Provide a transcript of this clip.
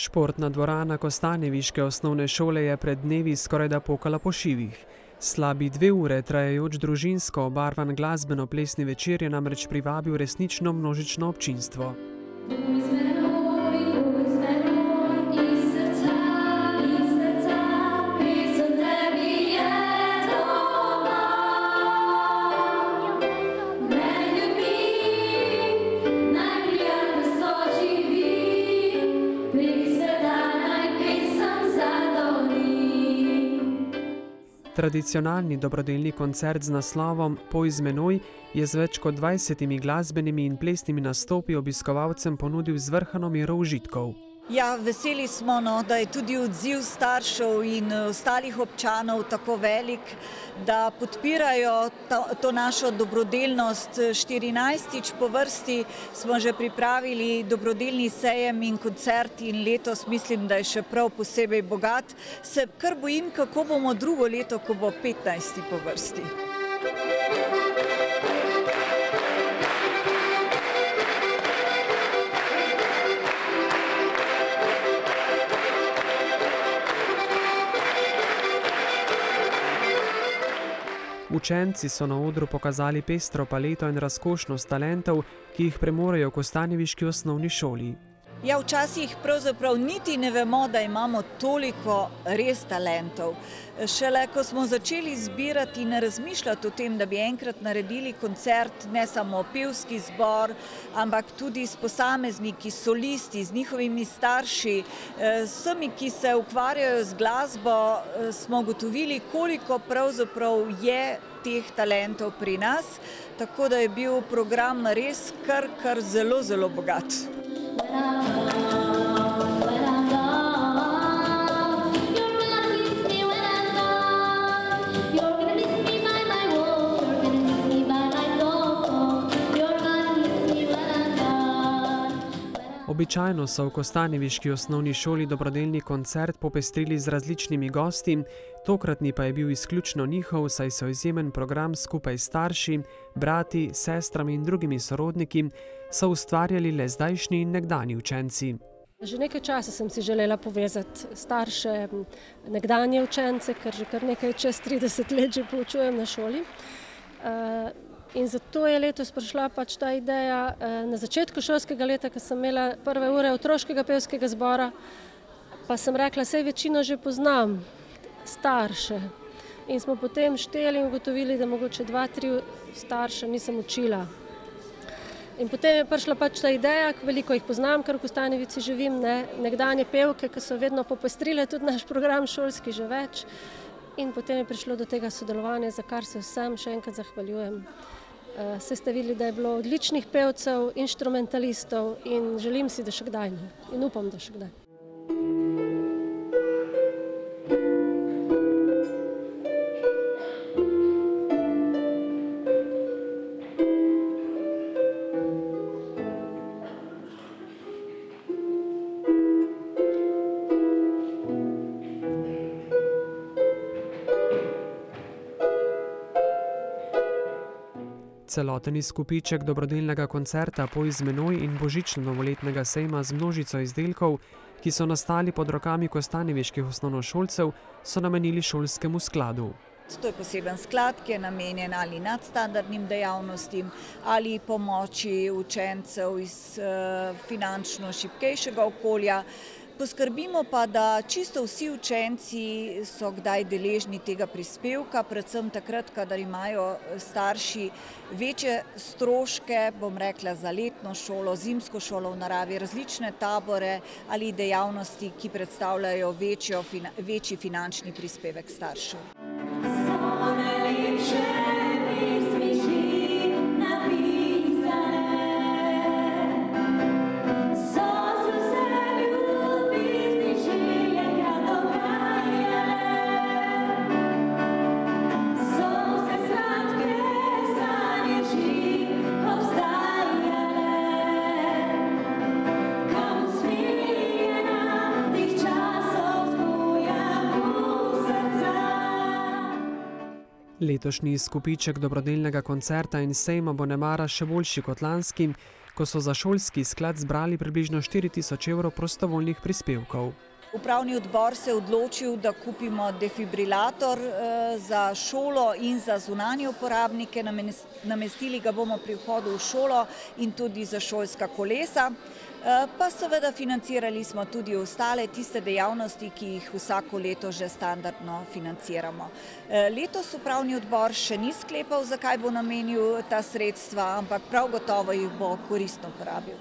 Športna dvorana kostanjeviške osnovne šole je pred dnevi skorajda pokala po šivih. Slabi 2 ure trajajoč družinsko obarvan glasbeno-plesni večer je namreč privabil resnično množično občinstvo. Tradicionalni dobrodelni koncert z naslovom Poj z menoj je z več kot 20 glasbenimi in plesnimi nastopi obiskovalcem ponudil zvrhano mero užitkov. Ja, veseli smo, da je tudi odziv staršev in ostalih občanov tako velik, da podpirajo to našo dobrodelnost. 14. po vrsti smo že pripravili dobrodelni sejem in koncert in letos mislim, da je še prav posebej bogat. Se kar bojim, kako bomo drugo leto, ko bo 15. po vrsti. Učenci so na odru pokazali pestro paleto in razkošnost talentov, ki jih premorejo v kostanjeviški osnovni šoli. Ja, včasih pravzaprav niti ne vemo, da imamo toliko res talentov. Šele ko smo začeli zbirati in razmišljati o tem, da bi enkrat naredili koncert, ne samo pevski zbor, ampak tudi s posamezniki, solisti, z njihovimi starši, vsemi, ki se ukvarjajo z glasbo, smo ugotovili, koliko pravzaprav je teh talentov pri nas, tako da je bil program res kar zelo, zelo bogat. Običajno so v kostanjeviški osnovni šoli dobrodelni koncert popestrili z različnimi gosti, tokratni pa je bil izključno njihov, saj so izjemen program skupaj s starši, brati, sestrami in drugimi sorodniki so ustvarjali le zdajšnji in nekdanji učenci. Že nekaj časa sem si želela povezati starše, nekdanje učence, ker že kar nekaj čez 30 let že poučujem na šoli. In zato je letos prišla ta ideja na začetku šolskega leta, ko sem imela prve ure otroškega pevskega zbora, pa sem rekla, saj večino že poznam, starše. In smo potem šteli in ugotovili, da mogoče 2-3 starše nisem učila. In potem je prišla ta ideja, veliko jih poznam, ker v Kostanjevici živim, nekdanje pevke, ki so vedno popestrile tudi naš program šolski že več. In potem je prišlo do tega sodelovanja, za kar se vsem še enkrat zahvaljujem. Saj ste videli, da je bilo odličnih pevcev, inštrumentalistov in želim si, da še kdaj in upam, da še kdaj. Celoten izkupiček dobrodelnega koncerta Poj z menoj in božično-novoletnega sejma z množico izdelkov, ki so nastali pod rokami kostanjeviških osnovnošolcev, so namenili šolskemu skladu. To je poseben sklad, ki je namenjen ali nadstandardnim dejavnostim ali pomoči učencev iz finančno šibkejšega okolja. Poskrbimo pa, da čisto vsi učenci so kdaj deležni tega prispevka, predvsem takrat, kadar imajo starši večje stroške, bom rekla, za letno šolo, zimsko šolo v naravi, različne tabore ali dejavnosti, ki predstavljajo večji finančni prispevek staršev. Letošnji izkupiček dobrodelnega koncerta in sejma bo nemara še boljši kot lanski, ko so za šolski sklad zbrali približno 4000 evrov prostovoljnih prispevkov. Upravni odbor se je odločil, da kupimo defibrilator za šolo in za zunanje uporabnike. Namestili ga bomo pri vhodu v šolo in tudi za šolska kolesa. Pa seveda financirali smo tudi ostale tiste dejavnosti, ki jih vsako leto že standardno financiramo. Letos upravni odbor še ni sklepal, zakaj bo namenil ta sredstva, ampak prav gotovo jih bo koristno porabil.